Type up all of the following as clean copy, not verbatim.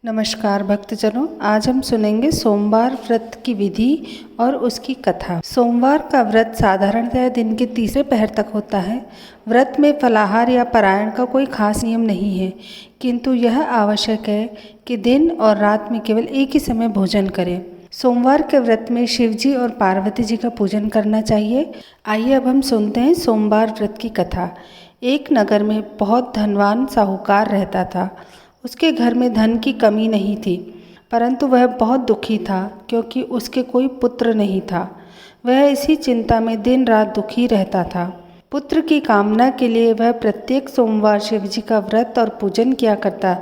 नमस्कार भक्तजनों, आज हम सुनेंगे सोमवार व्रत की विधि और उसकी कथा। सोमवार का व्रत साधारणतः दिन के तीसरे पहर तक होता है। व्रत में फलाहार या पारायण का कोई खास नियम नहीं है, किंतु यह आवश्यक है कि दिन और रात में केवल एक ही समय भोजन करें। सोमवार के व्रत में शिवजी और पार्वती जी का पूजन करना चाहिए। आइए अब हम सुनते हैं सोमवार व्रत की कथा। एक नगर में बहुत धनवान साहूकार रहता था। उसके घर में धन की कमी नहीं थी, परंतु वह बहुत दुखी था क्योंकि उसके कोई पुत्र नहीं था। वह इसी चिंता में दिन रात दुखी रहता था। पुत्र की कामना के लिए वह प्रत्येक सोमवार शिवजी का व्रत और पूजन किया करता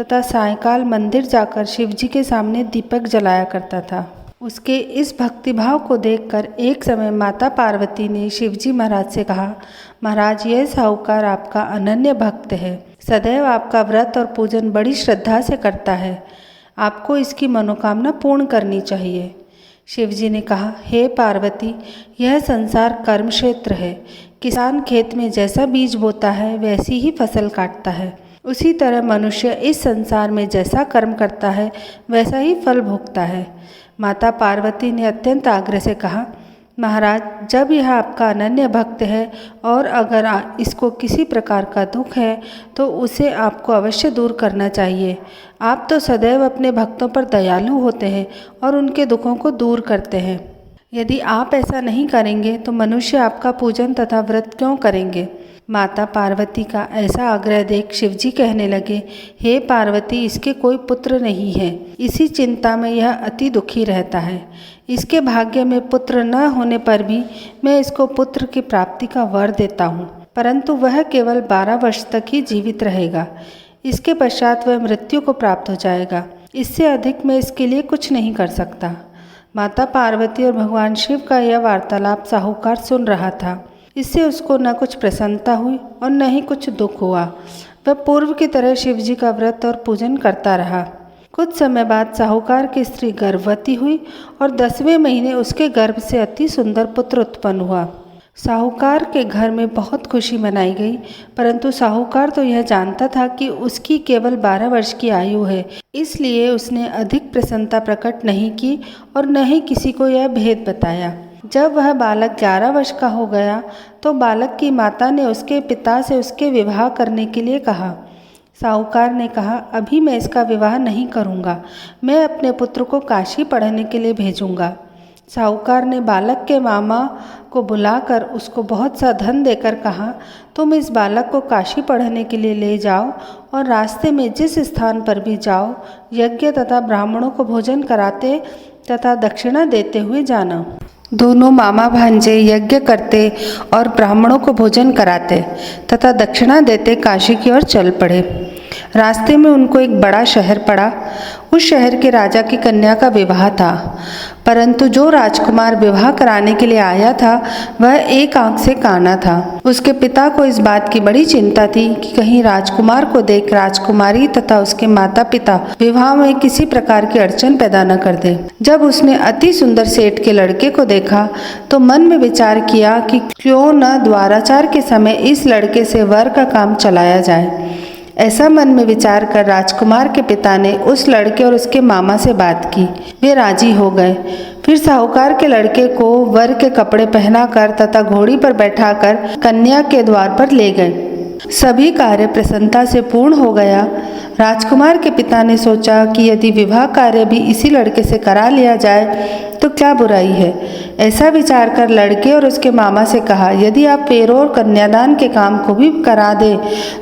तथा सायंकाल मंदिर जाकर शिवजी के सामने दीपक जलाया करता था। उसके इस भक्तिभाव को देखकर एक समय माता पार्वती ने शिवजी महाराज से कहा, महाराज, यह साहूकार आपका अनन्य भक्त है, सदैव आपका व्रत और पूजन बड़ी श्रद्धा से करता है। आपको इसकी मनोकामना पूर्ण करनी चाहिए। शिवजी ने कहा, हे पार्वती, यह संसार कर्म क्षेत्र है। किसान खेत में जैसा बीज बोता है वैसी ही फसल काटता है। उसी तरह मनुष्य इस संसार में जैसा कर्म करता है वैसा ही फल भोगता है। माता पार्वती ने अत्यंत आग्रह से कहा, महाराज, जब यह आपका अनन्य भक्त है और अगर इसको किसी प्रकार का दुख है तो उसे आपको अवश्य दूर करना चाहिए। आप तो सदैव अपने भक्तों पर दयालु होते हैं और उनके दुखों को दूर करते हैं। यदि आप ऐसा नहीं करेंगे तो मनुष्य आपका पूजन तथा व्रत क्यों करेंगे। माता पार्वती का ऐसा आग्रह देख शिवजी कहने लगे, हे पार्वती, इसके कोई पुत्र नहीं है। इसी चिंता में यह अति दुखी रहता है। इसके भाग्य में पुत्र न होने पर भी मैं इसको पुत्र की प्राप्ति का वर देता हूँ, परंतु वह केवल 12 वर्ष तक ही जीवित रहेगा। इसके पश्चात वह मृत्यु को प्राप्त हो जाएगा। इससे अधिक मैं इसके लिए कुछ नहीं कर सकता। माता पार्वती और भगवान शिव का यह वार्तालाप साहूकार सुन रहा था। इससे उसको न कुछ प्रसन्नता हुई और न ही कुछ दुख हुआ। वह पूर्व की तरह शिवजी का व्रत और पूजन करता रहा। कुछ समय बाद साहूकार की स्त्री गर्भवती हुई और 10वें महीने उसके गर्भ से अति सुंदर पुत्र उत्पन्न हुआ। साहूकार के घर में बहुत खुशी मनाई गई, परंतु साहूकार तो यह जानता था कि उसकी केवल 12 वर्ष की आयु है, इसलिए उसने अधिक प्रसन्नता प्रकट नहीं की और न ही किसी को यह भेद बताया। जब वह बालक 11 वर्ष का हो गया तो बालक की माता ने उसके पिता से उसके विवाह करने के लिए कहा। साहूकार ने कहा, अभी मैं इसका विवाह नहीं करूँगा, मैं अपने पुत्र को काशी पढ़ने के लिए भेजूँगा। साहूकार ने बालक के मामा को बुलाकर उसको बहुत सा धन देकर कहा, तुम इस बालक को काशी पढ़ने के लिए ले जाओ और रास्ते में जिस स्थान पर भी जाओ यज्ञ तथा ब्राह्मणों को भोजन कराते तथा दक्षिणा देते हुए जाना। दोनों मामा भांजे यज्ञ करते और ब्राह्मणों को भोजन कराते तथा दक्षिणा देते काशी की ओर चल पड़े। रास्ते में उनको एक बड़ा शहर पड़ा। उस शहर के राजा की कन्या का विवाह था, परंतु जो राजकुमार विवाह कराने के लिए आया था वह एक आंख से काना था। उसके पिता को इस बात की बड़ी चिंता थी कि कहीं राजकुमार को देख राजकुमारी तथा उसके माता पिता विवाह में किसी प्रकार की अड़चन पैदा न कर दे। जब उसने अति सुंदर सेठ के लड़के को देखा तो मन में विचार किया कि क्यों न द्वाराचार के समय इस लड़के से वर का काम चलाया जाए। ऐसा मन में विचार कर राजकुमार के पिता ने उस लड़के और उसके मामा से बात की। वे राजी हो गए। फिर साहूकार के लड़के को वर के कपड़े पहनाकर तथा घोड़ी पर बैठाकर कन्या के द्वार पर ले गए। सभी कार्य प्रसन्नता से पूर्ण हो गया। राजकुमार के पिता ने सोचा कि यदि विवाह कार्य भी इसी लड़के से करा लिया जाए तो क्या बुराई है। ऐसा विचार कर लड़के और उसके मामा से कहा, यदि आप फेरों और कन्यादान के काम को भी करा दे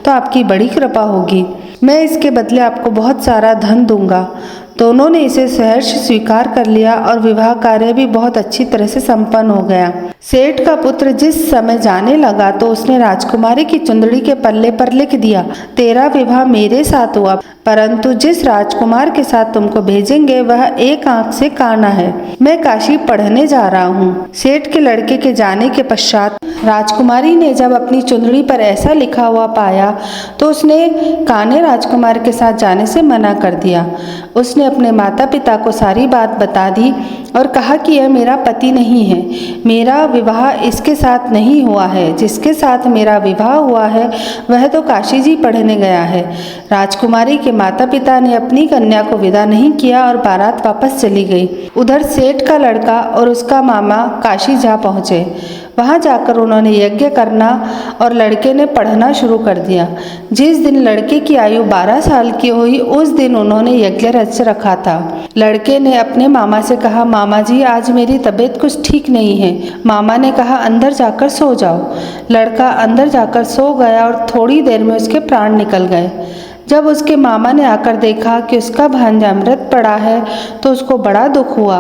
तो आपकी बड़ी कृपा होगी। मैं इसके बदले आपको बहुत सारा धन दूंगा। दोनों ने इसे सहर्ष स्वीकार कर लिया और विवाह कार्य भी बहुत अच्छी तरह से संपन्न हो गया। सेठ का पुत्र जिस समय जाने लगा तो उसने राजकुमारी की चुंदड़ी के पल्ले पर लिख दिया, तेरा विवाह मेरे साथ हुआ, परंतु जिस राजकुमार के साथ तुमको भेजेंगे वह एक आंख से काना है। मैं काशी पढ़ने जा रहा हूँ। सेठ के लड़के के जाने के पश्चात राजकुमारी ने जब अपनी चुंदड़ी पर ऐसा लिखा हुआ पाया तो उसने काने राजकुमार के साथ जाने से मना कर दिया। उसने अपने माता पिता को सारी बात बता दी और कहा कि यह मेरा पति नहीं है, मेरा विवाह इसके साथ नहीं हुआ है, जिसके साथ मेरा विवाह हुआ है वह तो काशी जी पढ़ने गया है। राजकुमारी के माता पिता ने अपनी कन्या को विदा नहीं किया और बारात वापस चली गई। उधर सेठ का लड़का और उसका मामा काशी जा पहुँचे। वहाँ जाकर उन्होंने यज्ञ करना और लड़के ने पढ़ना शुरू कर दिया। जिस दिन लड़के की आयु 12 साल की हुई उस दिन उन्होंने यज्ञ रच रखा था। लड़के ने अपने मामा से कहा, मामा जी आज मेरी तबीयत कुछ ठीक नहीं है। मामा ने कहा, अंदर जाकर सो जाओ। लड़का अंदर जाकर सो गया और थोड़ी देर में उसके प्राण निकल गए। जब उसके मामा ने आकर देखा कि उसका भांजा मृत पड़ा है तो उसको बड़ा दुख हुआ।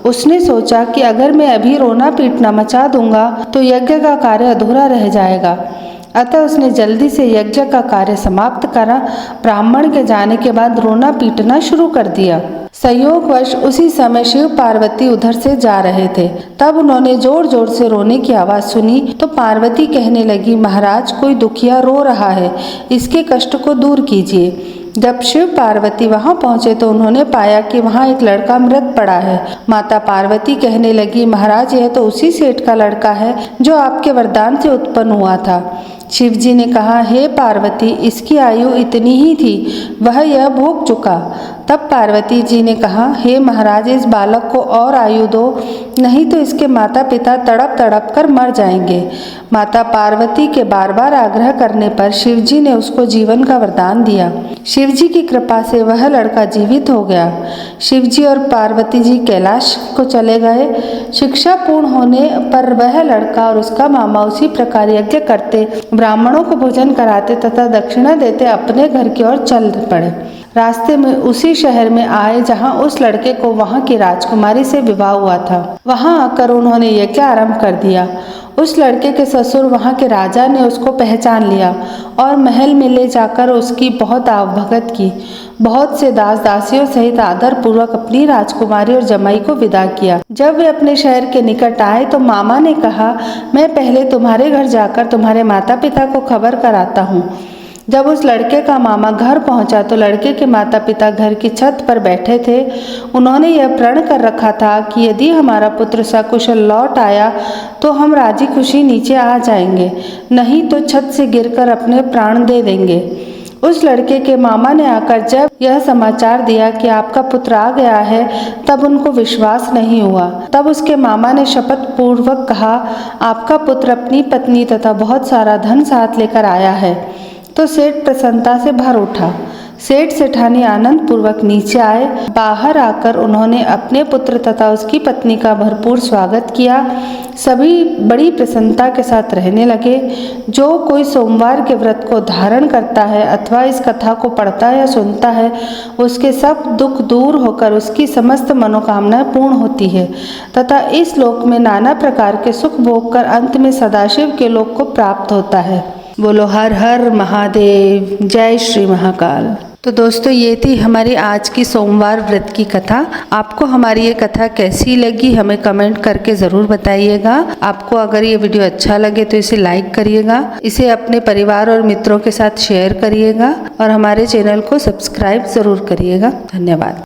उसने सोचा कि अगर मैं अभी रोना पीटना मचा दूंगा तो यज्ञ का कार्य अधूरा रह जाएगा। अतः उसने जल्दी से यज्ञ का कार्य समाप्त करा। ब्राह्मण के जाने के बाद रोना पीटना शुरू कर दिया। संयोगवश उसी समय शिव पार्वती उधर से जा रहे थे। तब उन्होंने जोर जोर से रोने की आवाज सुनी तो पार्वती कहने लगी, महाराज कोई दुखिया रो रहा है, इसके कष्ट को दूर कीजिए। जब शिव पार्वती वहां पहुंचे तो उन्होंने पाया कि वहां एक लड़का मृत पड़ा है। माता पार्वती कहने लगी, महाराज यह तो उसी सेठ का लड़का है जो आपके वरदान से उत्पन्न हुआ था। शिव जी ने कहा, हे पार्वती इसकी आयु इतनी ही थी, वह यह भोग चुका। तब पार्वती जी ने कहा, हे महाराज इस बालक को और आयु दो, नहीं तो इसके माता पिता तड़प तड़प कर मर जाएंगे। माता पार्वती के बार बार आग्रह करने पर शिव जी ने उसको जीवन का वरदान दिया। शिव जी की कृपा से वह लड़का जीवित हो गया। शिव जी और पार्वती जी कैलाश को चले गए। शिक्षा पूर्ण होने पर वह लड़का और उसका मामा उसी प्रकार यज्ञ करते, ब्राह्मणों को भोजन कराते तथा दक्षिणा देते अपने घर की ओर चल पड़े। रास्ते में उसी शहर में आए जहां उस लड़के को वहां की राजकुमारी से विवाह हुआ था। वहां आकर उन्होंने यज्ञ आरंभ कर दिया। उस लड़के के ससुर वहां के राजा ने उसको पहचान लिया और महल में ले जाकर उसकी बहुत आवभगत की। बहुत से दास दासियों सहित आदर पूर्वक अपनी राजकुमारी और जमाई को विदा किया। जब वे अपने शहर के निकट आए तो मामा ने कहा, मैं पहले तुम्हारे घर जाकर तुम्हारे माता पिता को खबर कराता हूँ। जब उस लड़के का मामा घर पहुंचा तो लड़के के माता पिता घर की छत पर बैठे थे। उन्होंने यह प्रण कर रखा था कि यदि हमारा पुत्र सकुशल लौट आया तो हम राजी खुशी नीचे आ जाएंगे, नहीं तो छत से गिरकर अपने प्राण दे देंगे। उस लड़के के मामा ने आकर जब यह समाचार दिया कि आपका पुत्र आ गया है तब उनको विश्वास नहीं हुआ। तब उसके मामा ने शपथ पूर्वक कहा, आपका पुत्र अपनी पत्नी तथा बहुत सारा धन साथ लेकर आया है। तो सेठ प्रसन्नता से भर उठा। सेठ सेठानी आनंद पूर्वक नीचे आए। बाहर आकर उन्होंने अपने पुत्र तथा उसकी पत्नी का भरपूर स्वागत किया। सभी बड़ी प्रसन्नता के साथ रहने लगे। जो कोई सोमवार के व्रत को धारण करता है अथवा इस कथा को पढ़ता या सुनता है उसके सब दुख दूर होकर उसकी समस्त मनोकामनाएं पूर्ण होती है तथा इस लोक में नाना प्रकार के सुख भोग कर अंत में सदाशिव के लोक को प्राप्त होता है। बोलो हर हर महादेव, जय श्री महाकाल। तो दोस्तों ये थी हमारी आज की सोमवार व्रत की कथा। आपको हमारी ये कथा कैसी लगी हमें कमेंट करके ज़रूर बताइएगा। आपको अगर ये वीडियो अच्छा लगे तो इसे लाइक करिएगा, इसे अपने परिवार और मित्रों के साथ शेयर करिएगा और हमारे चैनल को सब्सक्राइब ज़रूर करिएगा। धन्यवाद।